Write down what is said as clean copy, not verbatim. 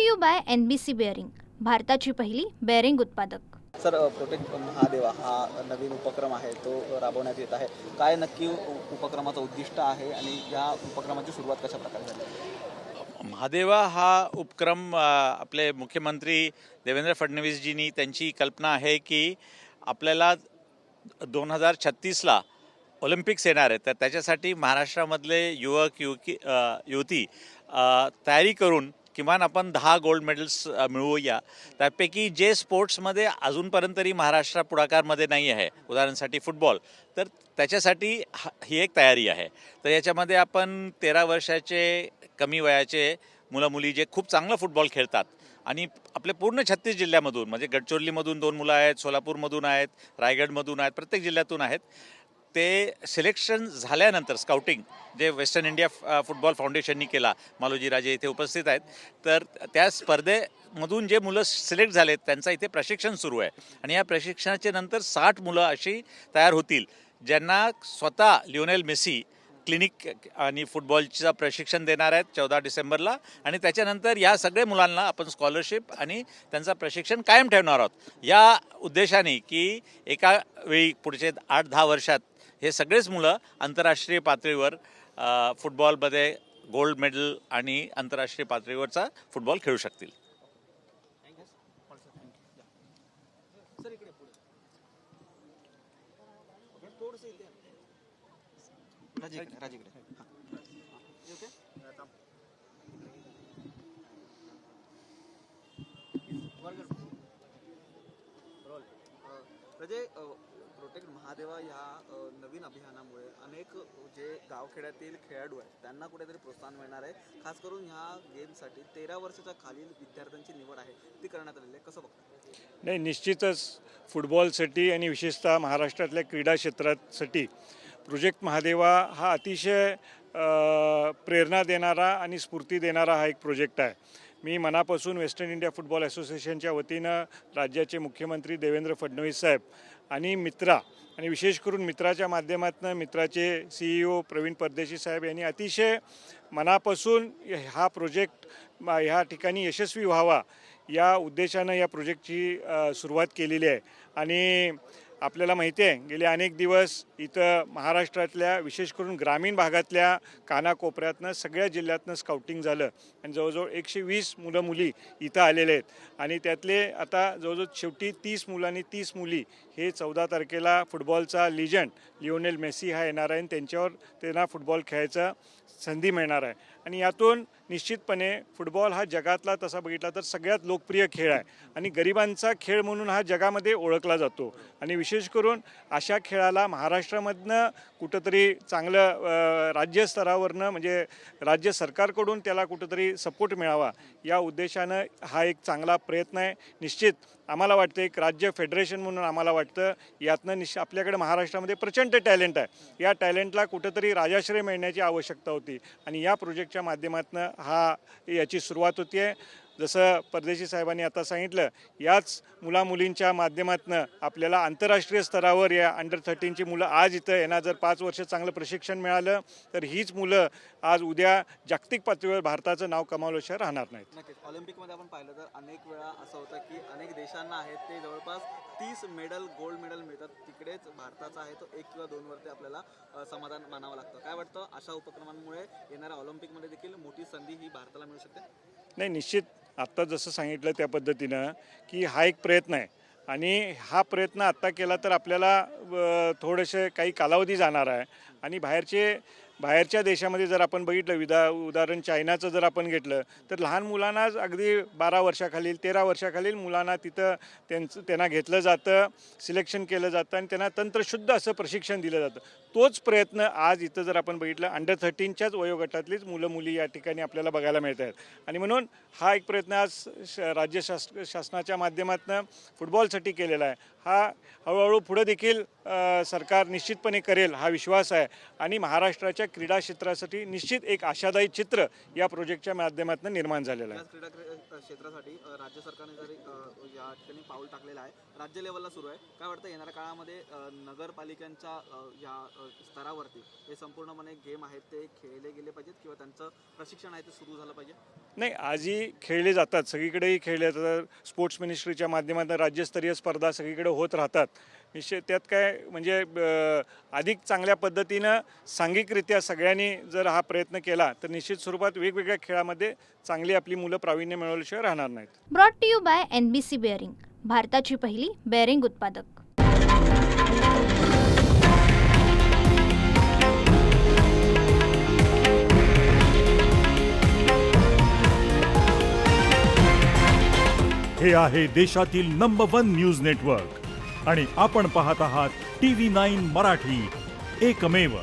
To you by NBC bearing, भारताची पहिली bearing उत्पादक। सर, प्रोटेक्ट महादेवा हा नवीन उपक्रम आहे, तो राबवण्यात येत आहे। काय नक्की उपक्रमाचं उद्दिष्ट आहे आणि या उपक्रमाची सुरुवात कशा प्रकारे झाली? महादेवा हा उपक्रम आपले मुख्यमंत्री देवेंद्र फडणवीसजींनी त्यांची कल्पना आहे की आपल्याला 2036ला ऑलिम्पिक्स येणार आहेत, तर त्याच्यासाठी महाराष्ट्रामधले युवक युवती तयारी करून किमान आपण 10 गोल्ड मेडल्स मिळवूया। त्यापैकी जे स्पोर्ट्समध्ये अजूनपर्यंत तरी महाराष्ट्र पुढाकारमध्ये नाही आहे, उदाहरणासाठी फुटबॉल, तर त्याच्यासाठी ही एक तयारी आहे। तर याच्यामध्ये आपण 13 वर्षाचे कमी वयाचे मुलं मुली जे खूप चांगलं फुटबॉल खेळतात आणि आपल्या पूर्ण 36 जिल्ह्यामधून, म्हणजे गडचिरोलीमधून 2 मुलं आहेत, सोलापूरमधून आहेत, रायगडमधून आहेत, प्रत्येक जिल्ह्यातून आहेत, ते सिलेक्शन झाल्यानंतर स्काउटिंग जे वेस्टर्न इंडिया फुटबॉल फाउंडेशननी केला, मालोजी राजे इथे उपस्थित आहेत, तर त्या स्पर्धेमधून जे मुलं सिलेक्ट झालेत त्यांचा इथे प्रशिक्षण सुरू आहे आणि या प्रशिक्षणाच्या नंतर 60 मुलं अशी तयार होतील ज्यांना स्वतः लिओनेल मेसी क्लिनिक आणि फुटबॉलचं प्रशिक्षण देणार आहेत 14 डिसेंबरला। आणि त्याच्यानंतर या सगळ्या मुलांना आपण स्कॉलरशिप आणि त्यांचं प्रशिक्षण कायम ठेवणार आहोत, या उद्देशाने की एका वेळी पुढचे 8-10 वर्षात हे सगळेच मुलं आंतरराष्ट्रीय पातळीवर फुटबॉलमध्ये गोल्ड मेडल आणि आंतरराष्ट्रीय पातळीवरचा फुटबॉल खेळू शकतील। प्रोटेक्ट महादेवा या नवीन अभियानामुळे अनेक जे गावखेड्यातील खेळाडू आहेत त्यांना कुठेतरी प्रोत्साहन मिळणार आहे। खास करून ह्या गेमसाठी 13 वर्षाच्या खालील विद्यार्थ्यांची निवड आहे, ती करण्यात आलेली आहे, कसं बघता? नाही, निश्चितच फुटबॉलसाठी आणि विशेषतः महाराष्ट्रातल्या क्रीडा क्षेत्रासाठी प्रोजेक्ट महादेवा हा अतिशय प्रेरणा देणारा आणि स्फूर्ती देणारा हा एक प्रोजेक्ट आहे। मी मनापासून वेस्टर्न इंडिया फुटबॉल असोसिएशनच्या वतीनं राज्याचे मुख्यमंत्री देवेंद्र फडणवीस साहेब आणि मित्रा, आणि विशेष करून मित्राच्या माध्यमातून मित्राचे CEO प्रवीण परदेशी साहेब यांनी अतिशय मनापासून हा प्रोजेक्ट ह्या ठिकाणी यशस्वी व्हावा या उद्देशानं या प्रोजेक्टची सुरुवात केलेली आहे। आणि आपल्याला माहिती आहे, गेले अनेक दिवस इथं महाराष्ट्रातल्या विशेष करून ग्रामीण भागातल्या कानाकोपऱ्यातनं सगळ्या जिल्ह्यातनं स्काउटिंग झालं आणि जवळजवळ 120 मुलं मुली इथं आलेले आहेत आणि त्यातले आता जवळजवळ शेवटी 30 मुलांनी 30 मुली हे 14 तारखेला फुटबॉलचा लिजंड लिओनेल मेसी हा येणार आहे आणि त्यांना फुटबॉल खेळायचा संधी मिळणार आहे। आणि यातून निश्चितपणे फुटबॉल हा जगातला तसा बघितला तर सगळ्यात लोकप्रिय खेळ आहे आणि गरिबांचा खेळ म्हणून हा जगामध्ये ओळखला जातो आणि विशेष करून अशा खेळाला महाराष्ट्रामधनं कुठंतरी चांगलं राज्यस्तरावरनं म्हणजे राज्य सरकारकडून त्याला कुठंतरी सपोर्ट मिळावा या उद्देशानं हा एक चांगला प्रयत्न आहे। निश्चित आम्हाला वाटतं एक राज्य फेडरेशन म्हणून आम्हाला वाटतं यातनं आपल्याकडे महाराष्ट्रामध्ये प्रचंड टॅलेंट आहे, या टॅलेंटला कुठंतरी राजाश्रय मिळण्याची आवश्यकता होती आणि या प्रोजेक्टच्या माध्यमातून याची सुरुवात होती आहे। जसं परदेशी साहेबांनी आता सांगितलं, याच मुलामुलींच्या माध्यमातून आपल्याला आंतरराष्ट्रीय स्तरावर या अंडर-13ची मुलं आज इथं यांना जर 5 वर्ष चांगलं प्रशिक्षण मिळालं तर हीच मुलं आज उद्या जागतिक पातळीवर भारताचं नाव कमावल्याशिवाय राहणार नाहीत। नक्कीच ऑलिम्पिकमध्ये आपण पाहिलं तर अनेक वेळा असं होतं की अनेक देशांना आहेत ते जवळपास 30 मेडल गोल्ड मेडल मिळतात, तिकडेच भारताचा आहे तो 1 किंवा 2 वरती आपल्याला समाधान मानावं लागतं। काय वाटतं, अशा उपक्रमांमुळे येणाऱ्या ऑलिम्पिकमध्ये देखील मोठी संधी ही भारताला मिळू शकते? नाही, निश्चित आत्ता जसं सांगितलं त्या पद्धतीनं की हा एक प्रयत्न आहे आणि हा प्रयत्न आत्ता केला तर आपल्याला थोडेसे काही कालावधी जाणार आहे आणि बाहेरच्या देशामध्ये जर आपण बघितलं उदाहरण चायनाचं जर आपण घेतलं तर लहान मुलांनाच अगदी 12 वर्षाखालील 13 वर्षाखालील मुलांना तिथं त्यांना घेतलं जातं, सिलेक्शन केलं जातं आणि त्यांना तंत्रशुद्ध असं प्रशिक्षण दिलं जातं। तोच प्रयत्न आज इथं जर आपण बघितलं अंडर-13च्याच वयोगटातलीच मुलं मुली या ठिकाणी आपल्याला बघायला मिळत आहेत आणि म्हणून हा एक प्रयत्न आज राज्य शासनाच्या माध्यमातून फुटबॉलसाठी केलेला आहे। हा हळूहळू पुढं देखील सरकार निश्चितपणे करेल हा विश्वास आहे आणि महाराष्ट्राच्या क्रीडा क्षेत्रासाठी निश्चित एक आशादायी चित्र या प्रोजेक्टच्या माध्यमातून निर्माण झालेलं आहे. याच क्रीडा क्षेत्रासाठी राज्य सरकारने जरी या ठिकाणी पाऊल टाकलेलं आहे, राज्य लेवलला सुरू आहे. काय वाटतं येणाऱ्या काळामध्ये नगरपालिकांच्या या स्तरावरती हे संपूर्णपणे गेम आहेत ते खेळले गेले पाहिजेत किंवा त्यांचं प्रशिक्षण आहे ते सुरू झालं पाहिजे? नाही, आजही खेळले जातात, सगळीकडेही खेळले जातात. स्पोर्ट्स मिनिस्ट्रीच्या माध्यमातून राज्यस्तरीय स्पर्धा सगळीकडे होत राहतात. निश्चित त्यात काय म्हणजे अधिक चांगल्या पद्धतीनं सांघिकरित्या सगळ्यांनी जर हा प्रयत्न केला तर निश्चित स्वरूपात वेगवेगळ्या खेळामध्ये चांगली आपली मुलं प्रावीण्य मिळवल्याशिवाय राहणार नाहीत. Brought to you by NBC bearing, भारताची पहिली बेअरिंग उत्पादक. हे आहे देशातील नंबर 1 न्यूज नेटवर्क आणि आपण पाहत आहात TV9 मराठी, एकमेव.